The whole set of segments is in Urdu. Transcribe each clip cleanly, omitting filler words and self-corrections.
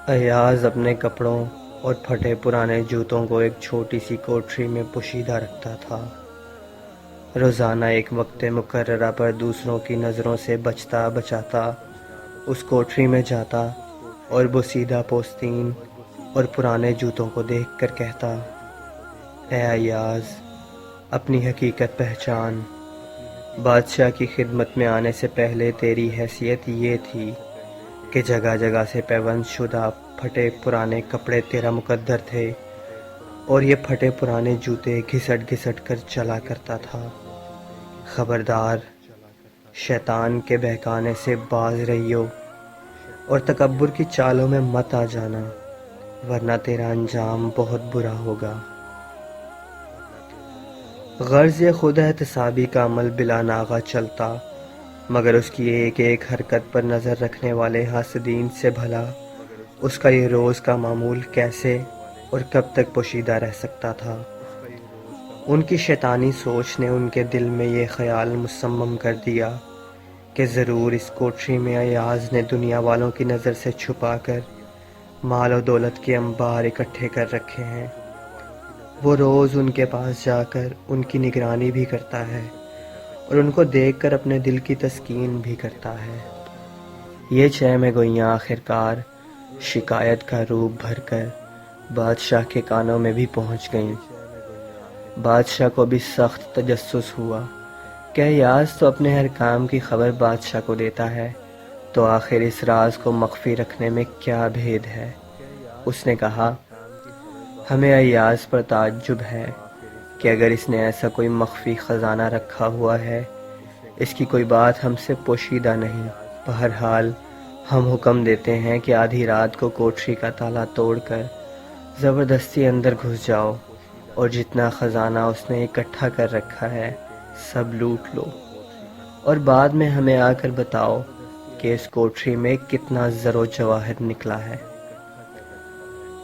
ایاز اپنے کپڑوں اور پھٹے پرانے جوتوں کو ایک چھوٹی سی کوٹری میں پوشیدہ رکھتا تھا۔ روزانہ ایک وقت مقررہ پر دوسروں کی نظروں سے بچتا بچاتا اس کوٹری میں جاتا اور بوسیدہ پوستین اور پرانے جوتوں کو دیکھ کر کہتا، اے ایاز، اپنی حقیقت پہچان۔ بادشاہ کی خدمت میں آنے سے پہلے تیری حیثیت یہ تھی کہ جگہ جگہ سے پیوند شدہ پھٹے پرانے کپڑے تیرا مقدر تھے، اور یہ پھٹے پرانے جوتے گھسٹ گھسٹ کر چلا کرتا تھا۔ خبردار، شیطان کے بہکانے سے باز رہیو اور تکبر کی چالوں میں مت آ جانا، ورنہ تیرا انجام بہت برا ہوگا۔ غرض یہ خود احتسابی کا عمل بلا ناغہ چلتا، مگر اس کی ایک ایک حرکت پر نظر رکھنے والے حاسدین سے بھلا اس کا یہ روز کا معمول کیسے اور کب تک پوشیدہ رہ سکتا تھا۔ ان کی شیطانی سوچ نے ان کے دل میں یہ خیال مصمم کر دیا کہ ضرور اس کوٹری میں ایاز نے دنیا والوں کی نظر سے چھپا کر مال و دولت کے انبار اکٹھے کر رکھے ہیں۔ وہ روز ان کے پاس جا کر ان کی نگرانی بھی کرتا ہے اور ان کو دیکھ کر اپنے دل کی تسکین بھی کرتا ہے۔ یہ چہ گوئیاں آخرکار شکایت کا روپ بھر کر بادشاہ کے کانوں میں بھی پہنچ گئیں۔ بادشاہ کو بھی سخت تجسس ہوا کہ ایاز تو اپنے ہر کام کی خبر بادشاہ کو دیتا ہے، تو آخر اس راز کو مخفی رکھنے میں کیا بھید ہے۔ اس نے کہا، ہمیں ایاز پر تعجب ہے کہ اگر اس نے ایسا کوئی مخفی خزانہ رکھا ہوا ہے، اس کی کوئی بات ہم سے پوشیدہ نہیں۔ بہرحال ہم حکم دیتے ہیں کہ آدھی رات کو کوٹری کا تالا توڑ کر زبردستی اندر گھس جاؤ اور جتنا خزانہ اس نے اکٹھا کر رکھا ہے سب لوٹ لو، اور بعد میں ہمیں آ کر بتاؤ کہ اس کوٹری میں کتنا زر و جواہر نکلا ہے۔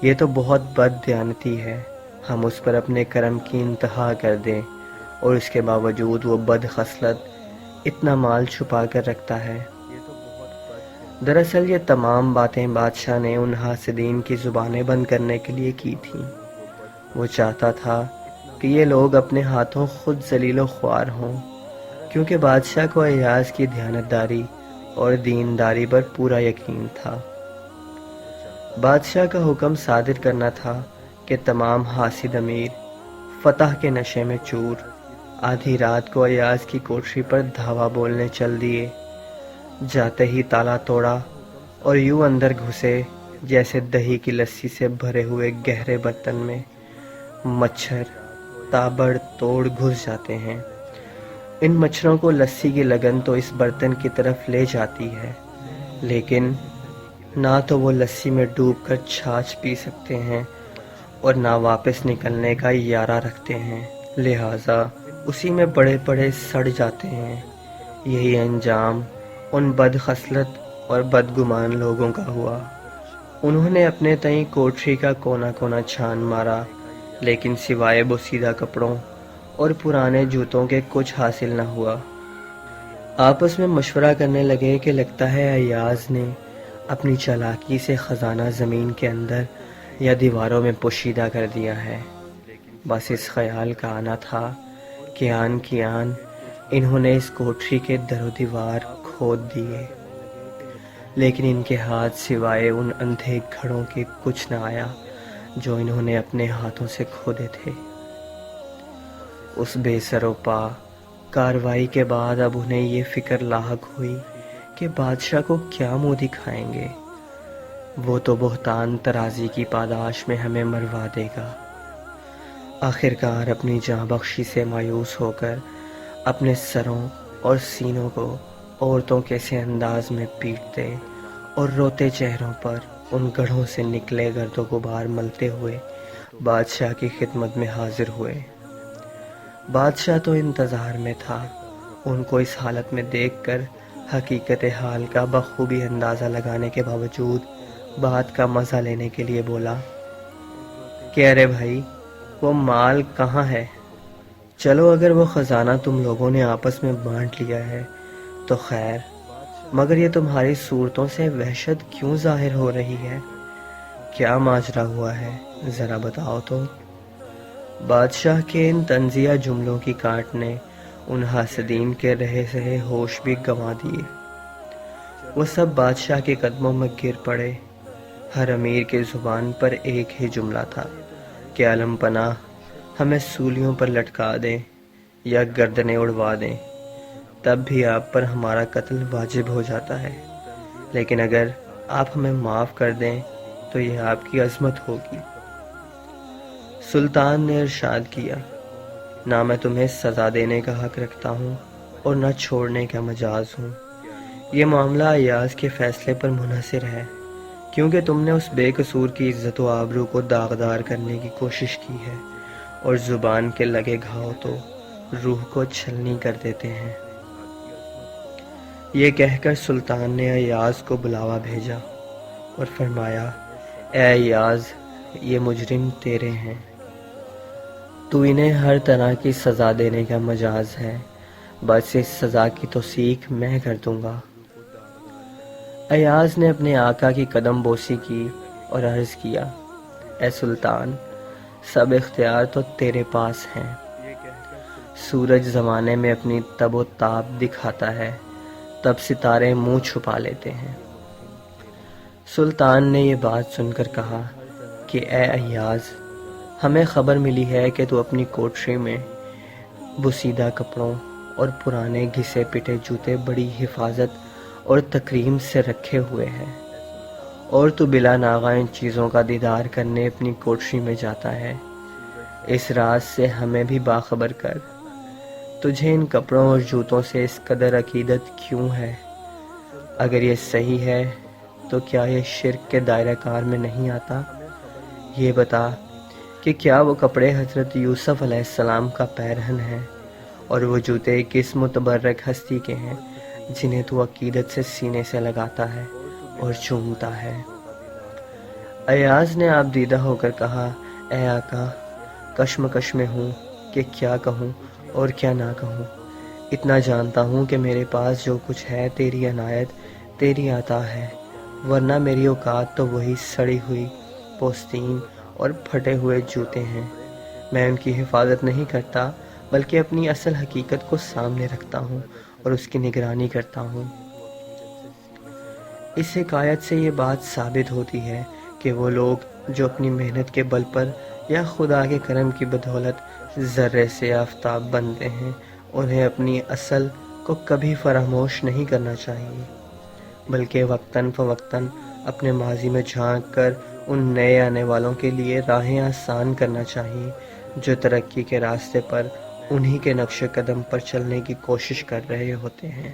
یہ تو بہت بد دیانتی ہے، ہم اس پر اپنے کرم کی انتہا کر دیں اور اس کے باوجود وہ بد خصلت اتنا مال چھپا کر رکھتا ہے۔ دراصل یہ تمام باتیں بادشاہ نے ان حاسدین کی زبانیں بند کرنے کے لیے کی تھیں۔ وہ چاہتا تھا کہ یہ لوگ اپنے ہاتھوں خود ذلیل و خوار ہوں، کیونکہ بادشاہ کو ایاز کی دیانتداری اور دینداری پر پورا یقین تھا۔ بادشاہ کا حکم صادر کرنا تھا کہ تمام حاسد امیر فتح کے نشے میں چور آدھی رات کو ایاز کی کوٹری پر دھاوا بولنے چل دیے۔ جاتے ہی تالا توڑا اور یوں اندر گھسے جیسے دہی کی لسی سے بھرے ہوئے گہرے برتن میں مچھر تابڑ توڑ گھس جاتے ہیں۔ ان مچھروں کو لسی کی لگن تو اس برتن کی طرف لے جاتی ہے، لیکن نہ تو وہ لسی میں ڈوب کر چھاچھ پی سکتے ہیں اور نہ واپس نکلنے کا یارہ رکھتے ہیں، لہٰذا اسی میں پڑے پڑے سڑ جاتے ہیں۔ یہی انجام ان بد خصلت اور بدگمان لوگوں کا ہوا۔ انہوں نے اپنے تئیں کوٹری کا کونا کونا چھان مارا، لیکن سوائے بوسیدہ کپڑوں اور پرانے جوتوں کے کچھ حاصل نہ ہوا۔ آپس میں مشورہ کرنے لگے کہ لگتا ہے ایاز نے اپنی چالاکی سے خزانہ زمین کے اندر یا دیواروں میں پوشیدہ کر دیا ہے۔ بس اس خیال کا آنا تھا کہ آن کی آن انہوں نے اس کوٹری کے در و دیوار کھود دیے، لیکن ان کے ہاتھ سوائے ان اندھے گھڑوں کے کچھ نہ آیا جو انہوں نے اپنے ہاتھوں سے کھودے تھے۔ اس بے سر و پا کارروائی کے بعد اب انہیں یہ فکر لاحق ہوئی کہ بادشاہ کو کیا منہ دکھائیں گے، وہ تو بہتان ترازی کی پاداش میں ہمیں مروا دے گا۔ آخرکار اپنی جاں بخشی سے مایوس ہو کر اپنے سروں اور سینوں کو عورتوں کے سے انداز میں پیٹتے اور روتے چہروں پر ان گڑھوں سے نکلے گرد و غبار ملتے ہوئے بادشاہ کی خدمت میں حاضر ہوئے۔ بادشاہ تو انتظار میں تھا۔ ان کو اس حالت میں دیکھ کر حقیقت حال کا بخوبی اندازہ لگانے کے باوجود بات کا مزہ لینے کے لیے بولا کہ ارے بھائی، وہ مال کہاں ہے؟ چلو اگر وہ خزانہ تم لوگوں نے آپس میں بانٹ لیا ہے تو خیر، مگر یہ تمہاری صورتوں سے وحشت کیوں ظاہر ہو رہی ہے؟ کیا ماجرا ہوا ہے، ذرا بتاؤ تو۔ بادشاہ کے ان طنزیہ جملوں کی کاٹ نے ان حاسدین کے رہے سہے ہوش بھی گنوا دیے۔ وہ سب بادشاہ کے قدموں میں گر پڑے۔ ہر امیر کے زبان پر ایک ہی جملہ تھا کہ عالم پناہ، ہمیں سولیوں پر لٹکا دیں یا گردنیں اڑوا دیں، تب بھی آپ پر ہمارا قتل واجب ہو جاتا ہے، لیکن اگر آپ ہمیں معاف کر دیں تو یہ آپ کی عظمت ہوگی۔ سلطان نے ارشاد کیا، نہ میں تمہیں سزا دینے کا حق رکھتا ہوں اور نہ چھوڑنے کا مجاز ہوں۔ یہ معاملہ ایاز کے فیصلے پر منحصر ہے، کیونکہ تم نے اس بے قصور کی عزت و آبرو کو داغدار کرنے کی کوشش کی ہے، اور زبان کے لگے گھاؤ تو روح کو چھلنی کر دیتے ہیں۔ یہ کہہ کر سلطان نے ایاز کو بلاوا بھیجا اور فرمایا، اے ایاز، یہ مجرم تیرے ہیں، تو انہیں ہر طرح کی سزا دینے کا مجاز ہے، بس اس سزا کی توثیق میں کر دوں گا۔ ایاز نے اپنے آقا کی قدم بوسی کی اور عرض کیا، اے سلطان، سب اختیار تو تیرے پاس ہیں۔ سورج زمانے میں اپنی تب و تاب دکھاتا ہے، تب ستارے منہ چھپا لیتے ہیں۔ سلطان نے یہ بات سن کر کہا کہ اے ایاز، ہمیں خبر ملی ہے کہ تو اپنی کوٹری میں بسیدہ کپڑوں اور پرانے گھسے پٹے جوتے بڑی حفاظت اور تکریم سے رکھے ہوئے ہیں، اور تو بلا ناغہ ان چیزوں کا دیدار کرنے اپنی کوٹری میں جاتا ہے۔ اس راز سے ہمیں بھی باخبر کر، تجھے ان کپڑوں اور جوتوں سے اس قدر عقیدت کیوں ہے؟ اگر یہ صحیح ہے تو کیا یہ شرک کے دائرہ کار میں نہیں آتا؟ یہ بتا کہ کیا وہ کپڑے حضرت یوسف علیہ السلام کا پیرہن ہے، اور وہ جوتے کس متبرک ہستی کے ہیں جنہیں تو عقیدت سے سینے سے لگاتا ہے اور چومتا ہے؟ ایاز نے آپ دیدہ ہو کر کہا، اے آقا، کشمکش میں ہوں کہ کیا کہوں اور کیا نہ کہوں۔ اتنا جانتا ہوں کہ میرے پاس جو کچھ ہے تیری عنایت، تیری عطا ہے، ورنہ میری اوقات تو وہی سڑی ہوئی پوستین اور پھٹے ہوئے جوتے ہیں۔ میں ان کی حفاظت نہیں کرتا، بلکہ اپنی اصل حقیقت کو سامنے رکھتا ہوں اور اس کی نگرانی کرتا ہوں۔ اس حکایت سے یہ بات ثابت ہوتی ہے کہ وہ لوگ جو اپنی محنت کے بل پر یا خدا کے کرم کی بدولت ذرے سے آفتاب بنتے ہیں، انہیں اپنی اصل کو کبھی فراموش نہیں کرنا چاہیے، بلکہ وقتاً فوقتاً اپنے ماضی میں جھانک کر ان نئے آنے والوں کے لیے راہیں آسان کرنا چاہیے جو ترقی کے راستے پر انہی کے نقش قدم پر چلنے کی کوشش کر رہے ہوتے ہیں۔